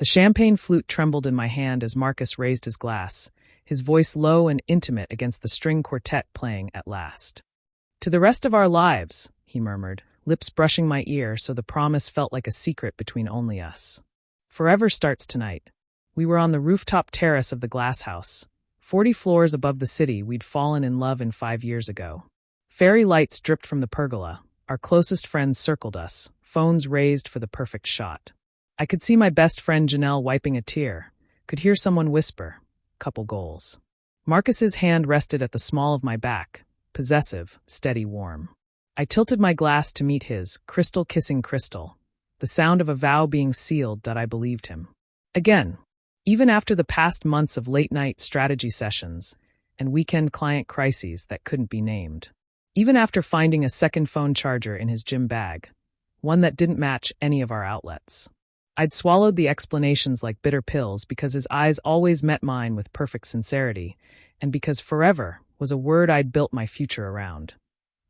The champagne flute trembled in my hand as Marcus raised his glass, his voice low and intimate against the string quartet playing at last. "To the rest of our lives," he murmured, lips brushing my ear so the promise felt like a secret between only us. "Forever starts tonight." We were on the rooftop terrace of the glass house. 40 floors above the city we'd fallen in love in 5 years ago. Fairy lights dripped from the pergola. Our closest friends circled us, phones raised for the perfect shot. I could see my best friend Janelle wiping a tear, could hear someone whisper, "Couple goals." Marcus's hand rested at the small of my back, possessive, steady, warm. I tilted my glass to meet his, crystal kissing crystal, the sound of a vow being sealed that I believed him. Again, even after the past months of late-night strategy sessions and weekend client crises that couldn't be named. Even after finding a second phone charger in his gym bag, one that didn't match any of our outlets. I'd swallowed the explanations like bitter pills because his eyes always met mine with perfect sincerity, and because forever was a word I'd built my future around.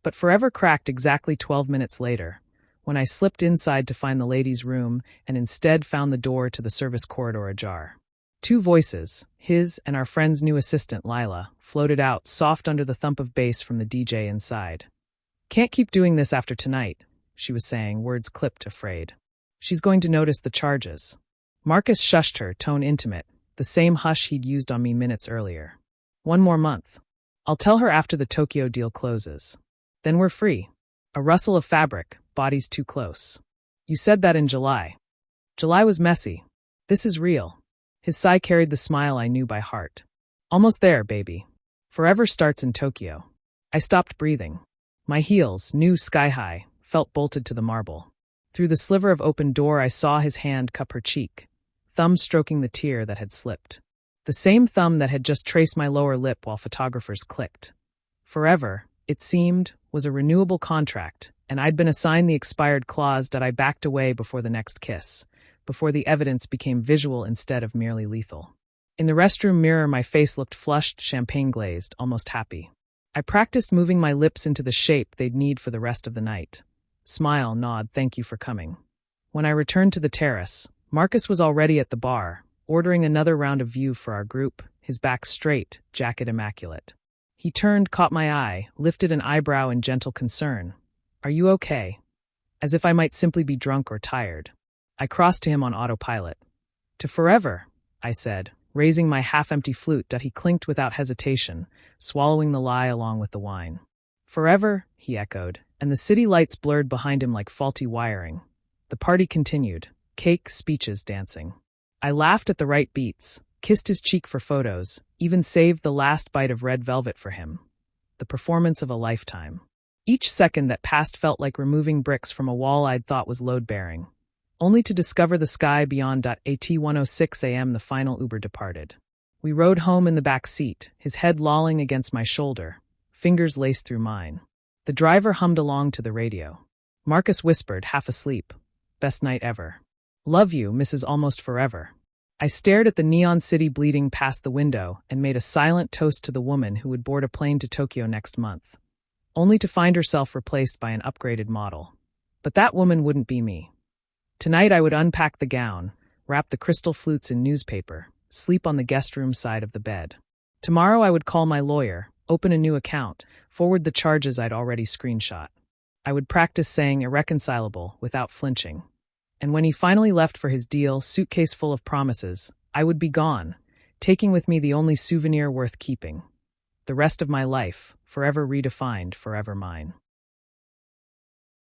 But forever cracked exactly 12 minutes later, when I slipped inside to find the ladies' room and instead found the door to the service corridor ajar. 2 voices, his and our friend's new assistant, Lila, floated out soft under the thump of bass from the DJ inside. "Can't keep doing this after tonight," she was saying, words clipped, afraid. "She's going to notice the charges." Marcus shushed her, tone intimate, the same hush he'd used on me minutes earlier. "1 more month. I'll tell her after the Tokyo deal closes. Then we're free." A rustle of fabric, bodies too close. "You said that in July." "July was messy. This is real." His sigh carried the smile I knew by heart. "Almost there, baby. Forever starts in Tokyo." I stopped breathing. My heels, new sky-high, felt bolted to the marble. Through the sliver of open door I saw his hand cup her cheek, thumb stroking the tear that had slipped. The same thumb that had just traced my lower lip while photographers clicked. Forever, it seemed, was a renewable contract, and I'd been assigned the expired clause that I backed away before the next kiss, before the evidence became visual instead of merely lethal. In the restroom mirror my face looked flushed, champagne-glazed, almost happy. I practiced moving my lips into the shape they'd need for the rest of the night. Smile, nod, thank you for coming. When I returned to the terrace, Marcus was already at the bar, ordering another round of view for our group, his back straight, jacket immaculate. He turned, caught my eye, lifted an eyebrow in gentle concern. "Are you okay?" As if I might simply be drunk or tired. I crossed to him on autopilot. "To forever," I said, raising my half-empty flute that he clinked without hesitation, swallowing the lie along with the wine. "Forever," he echoed, and the city lights blurred behind him like faulty wiring. The party continued, cake, speeches, dancing. I laughed at the right beats, kissed his cheek for photos, even saved the last bite of red velvet for him. The performance of a lifetime. Each second that passed felt like removing bricks from a wall I'd thought was load-bearing. Only to discover the sky beyond. At 1:06 a.m. the final Uber departed. We rode home in the back seat, his head lolling against my shoulder, fingers laced through mine. The driver hummed along to the radio. Marcus whispered, half asleep, "Best night ever. Love you, Mrs. Almost Forever." I stared at the neon city bleeding past the window and made a silent toast to the woman who would board a plane to Tokyo next month, only to find herself replaced by an upgraded model. But that woman wouldn't be me. Tonight I would unpack the gown, wrap the crystal flutes in newspaper, sleep on the guest room side of the bed. Tomorrow I would call my lawyer, open a new account, forward the charges I'd already screenshot. I would practice saying irreconcilable without flinching. And when he finally left for his deal, suitcase full of promises, I would be gone, taking with me the only souvenir worth keeping. The rest of my life, forever redefined, forever mine.